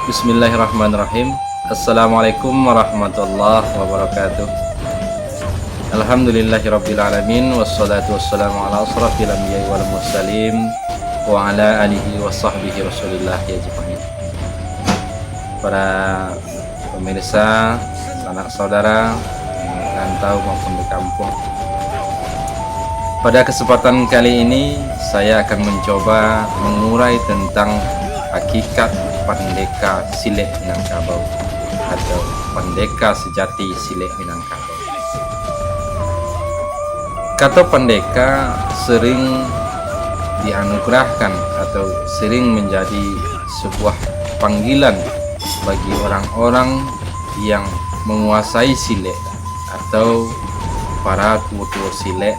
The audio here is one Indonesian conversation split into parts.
Bismillahirrahmanirrahim. Assalamualaikum warahmatullahi wabarakatuh. Alhamdulillahirabbil alamin wassalatu wassalamu ala asrafil anbiya'i wal mursalin wa ala alihi wa sahbihi rasulillah ajmain. Para pemirsa, anak saudara yang merantau maupun di kampung, pada kesempatan kali ini saya akan mencoba mengurai tentang hakikat Pandeka Silek Minangkabau atau Pandeka sejati Silek Minangkabau. Kata Pandeka sering dianugerahkan atau sering menjadi sebuah panggilan bagi orang-orang yang menguasai silek atau para tua-tua silek.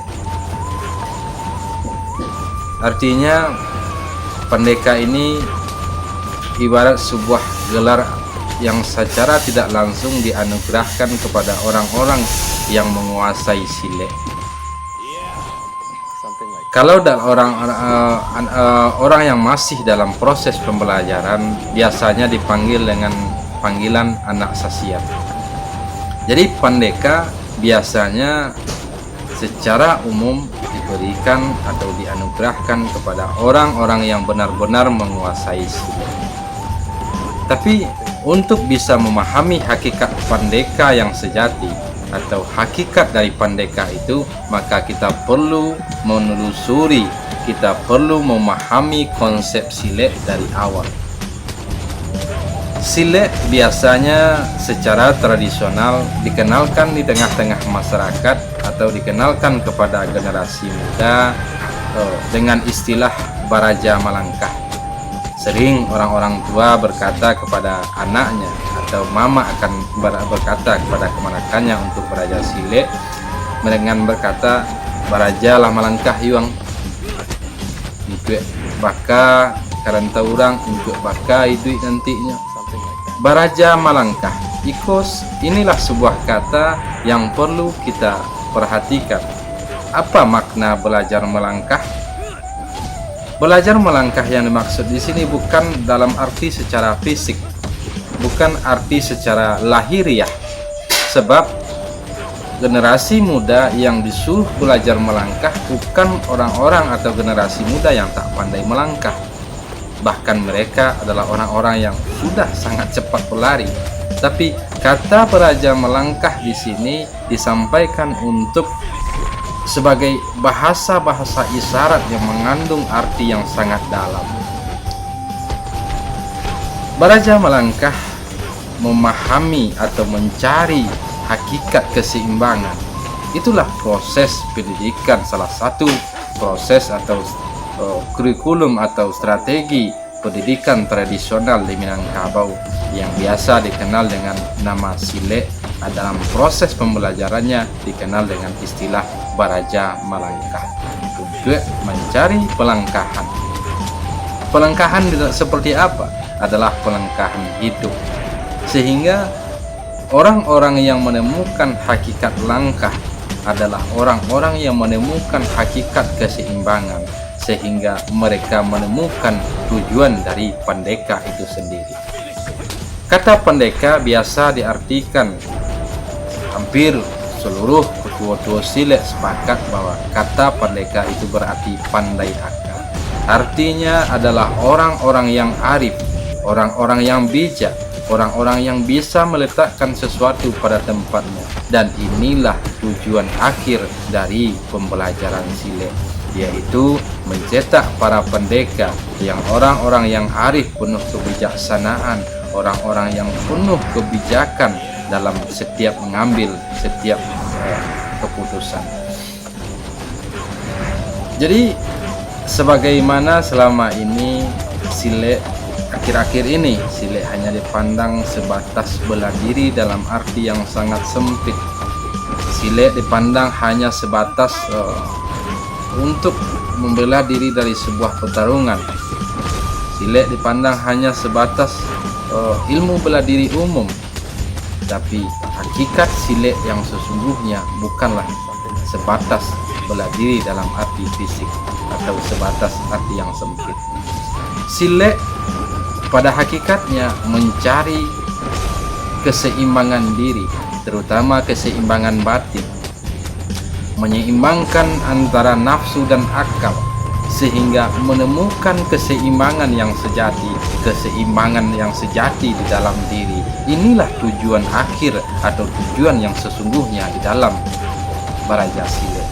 Artinya Pandeka ini ibarat sebuah gelar yang secara tidak langsung dianugerahkan kepada orang-orang yang menguasai silek. Kalau orang yang masih dalam proses pembelajaran biasanya dipanggil dengan panggilan anak sasiat. Jadi Pandeka biasanya secara umum diberikan atau dianugerahkan kepada orang-orang yang benar-benar menguasai silek. Tapi untuk bisa memahami hakikat Pandeka yang sejati atau hakikat dari Pandeka itu, maka kita perlu menelusuri, kita perlu memahami konsep silek dari awal. Silek biasanya secara tradisional dikenalkan di tengah-tengah masyarakat atau dikenalkan kepada generasi muda dengan istilah Baraja Malangkah. Sering orang-orang tua berkata kepada anaknya atau mama akan berkata kepada kemanakannya untuk belajar silek dengan berkata, "Baraja lah malangkah yuang untuk baka karanta orang untuk baka itu nantinya." Baraja Malangkah, ikos, inilah sebuah kata yang perlu kita perhatikan. Apa makna belajar melangkah? Belajar melangkah yang dimaksud di sini bukan dalam arti secara fisik, bukan arti secara lahiriah. Sebab generasi muda yang disuruh belajar melangkah bukan orang-orang atau generasi muda yang tak pandai melangkah. Bahkan mereka adalah orang-orang yang sudah sangat cepat berlari. Tapi kata belajar melangkah di sini disampaikan untuk sebagai bahasa-bahasa isyarat yang mengandung arti yang sangat dalam. Belajar melangkah memahami atau mencari hakikat keseimbangan. Itulah proses pendidikan, salah satu proses atau kurikulum atau strategi pendidikan tradisional di Minangkabau yang biasa dikenal dengan nama silek. Dalam proses pembelajarannya dikenal dengan istilah Baraja Malangkah untuk mencari pelangkahan. Pelangkahan seperti apa? Adalah pelangkahan hidup. Sehingga orang-orang yang menemukan hakikat langkah adalah orang-orang yang menemukan hakikat keseimbangan, sehingga mereka menemukan tujuan dari Pandeka itu sendiri. Kata Pandeka biasa diartikan, hampir seluruh tua-tua silek sepakat bahwa kata Pandeka itu berarti pandai akal. Artinya adalah orang-orang yang arif, orang-orang yang bijak, orang-orang yang bisa meletakkan sesuatu pada tempatnya. Dan inilah tujuan akhir dari pembelajaran silek, yaitu mencetak para pendeka yang orang-orang yang arif, penuh kebijaksanaan, orang-orang yang penuh kebijakan dalam setiap mengambil setiap keputusan. Jadi sebagaimana selama ini silek, akhir-akhir ini silek hanya dipandang sebatas bela diri dalam arti yang sangat sempit. Silek dipandang hanya sebatas untuk membela diri dari sebuah pertarungan. Silek dipandang hanya sebatas ilmu bela diri umum. Tapi hakikat silek yang sesungguhnya bukanlah sebatas bela diri dalam arti fisik atau sebatas arti yang sempit. Silek pada hakikatnya mencari keseimbangan diri, terutama keseimbangan batin, menyeimbangkan antara nafsu dan akal sehingga menemukan keseimbangan yang sejati, keseimbangan yang sejati di dalam diri. Inilah tujuan akhir atau tujuan yang sesungguhnya di dalam Baraja Sile.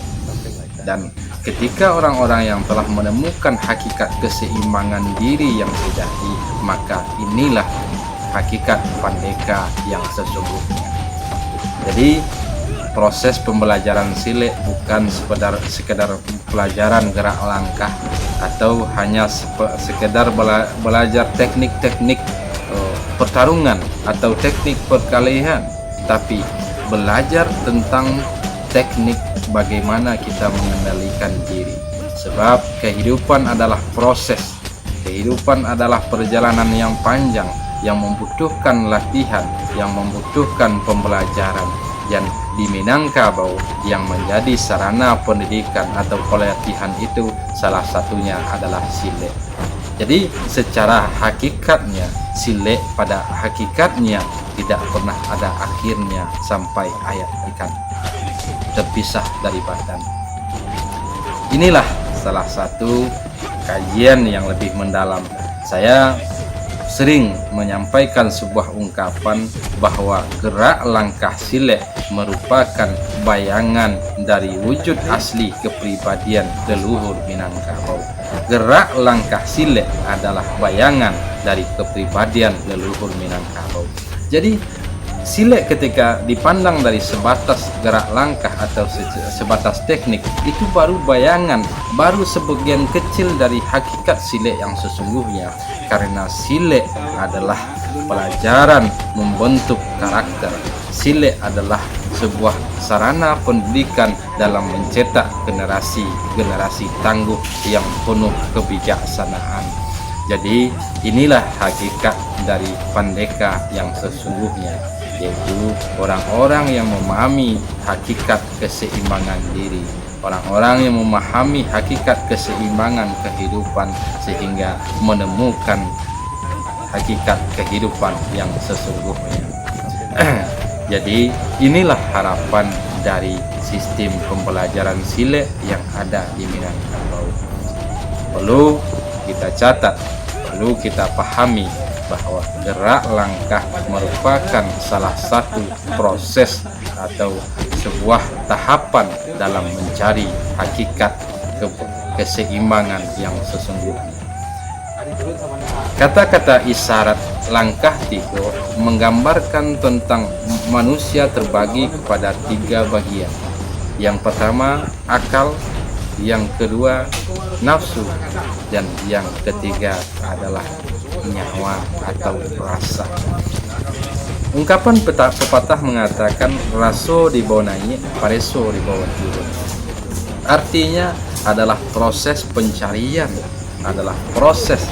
Dan ketika orang-orang yang telah menemukan hakikat keseimbangan diri yang sejati, maka inilah hakikat Pandeka yang sesungguhnya. Jadi proses pembelajaran Sile bukan sekedar pelajaran gerak langkah atau hanya sekedar belajar teknik-teknik pertarungan atau teknik perkelahian, tapi belajar tentang teknik bagaimana kita mengendalikan diri. Sebab kehidupan adalah proses, kehidupan adalah perjalanan yang panjang yang membutuhkan latihan, yang membutuhkan pembelajaran. Dan di Minangkabau yang menjadi sarana pendidikan atau pelatihan itu salah satunya adalah Sile. Jadi secara hakikatnya Sile pada hakikatnya tidak pernah ada akhirnya sampai ayat ikan terpisah dari badan. Inilah salah satu kajian yang lebih mendalam. Saya sering menyampaikan sebuah ungkapan bahwa gerak langkah Sile merupakan bayangan dari wujud asli kepribadian leluhur Minangkabau. Gerak langkah Sile adalah bayangan dari kepribadian leluhur Minangkabau. Jadi Sile ketika dipandang dari sebatas gerak langkah atau sebatas teknik, itu baru bayangan, baru sebagian kecil dari hakikat Sile yang sesungguhnya. Karena Sile adalah pelajaran membentuk karakter. Sile adalah sebuah sarana pendidikan dalam mencetak generasi tangguh yang penuh kebijaksanaan. Jadi inilah hakikat dari Pandeka yang sesungguhnya, yaitu orang-orang yang memahami hakikat keseimbangan diri, orang-orang yang memahami hakikat keseimbangan kehidupan sehingga menemukan hakikat kehidupan yang sesungguhnya. Jadi inilah harapan dari sistem pembelajaran Sile yang ada di Minangkabau. Perlu kita catat, perlu kita pahami bahwa gerak langkah merupakan salah satu proses atau sebuah tahapan dalam mencari hakikat keseimbangan yang sesungguhnya. Kata-kata isyarat langkah tigo menggambarkan tentang manusia terbagi kepada 3 bagian. Yang pertama akal, yang kedua nafsu, dan yang ketiga adalah nyawa atau rasa. Ungkapan pepatah mengatakan raso dibawa naik, pareso dibawa turun. Artinya adalah proses pencarian, adalah proses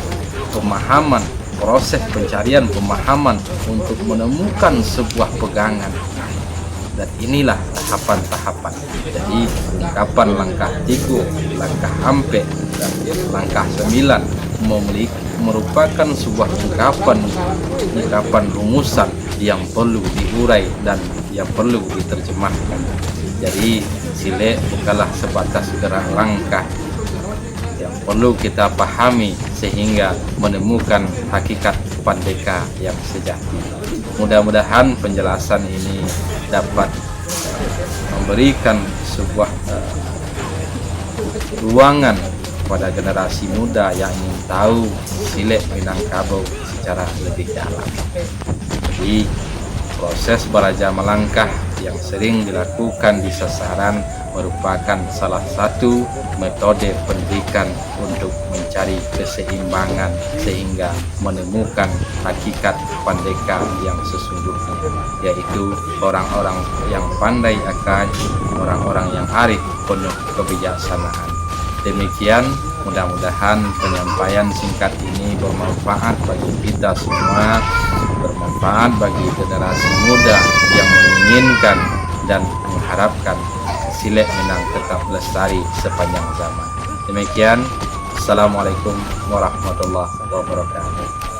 pemahaman, proses pencarian pemahaman untuk menemukan sebuah pegangan. Dan inilah tahapan-tahapan. Jadi ungkapan langkah 3, langkah ampe, dan langkah 9 merupakan sebuah ungkapan rumusan yang perlu diurai dan yang perlu diterjemahkan. Jadi Sile bukanlah sebatas gerak langkah, yang perlu kita pahami sehingga menemukan hakikat Pandeka yang sejati. Mudah-mudahan penjelasan ini dapat memberikan sebuah ruangan pada generasi muda yang ingin tahu Sile Minangkabau secara lebih dalam. Jadi proses belajar melangkah yang sering dilakukan di sasaran merupakan salah satu metode pendidikan untuk mencari keseimbangan sehingga menemukan hakikat Pandeka yang sesungguhnya, yaitu orang-orang yang pandai akan, orang-orang yang arif penuh kebijaksanaan. Demikian, mudah-mudahan penyampaian singkat ini bermanfaat bagi kita semua, bermanfaat bagi generasi muda yang menginginkan dan mengharapkan Sile Minang tetap lestari sepanjang zaman. Demikian, Assalamualaikum warahmatullahi wabarakatuh.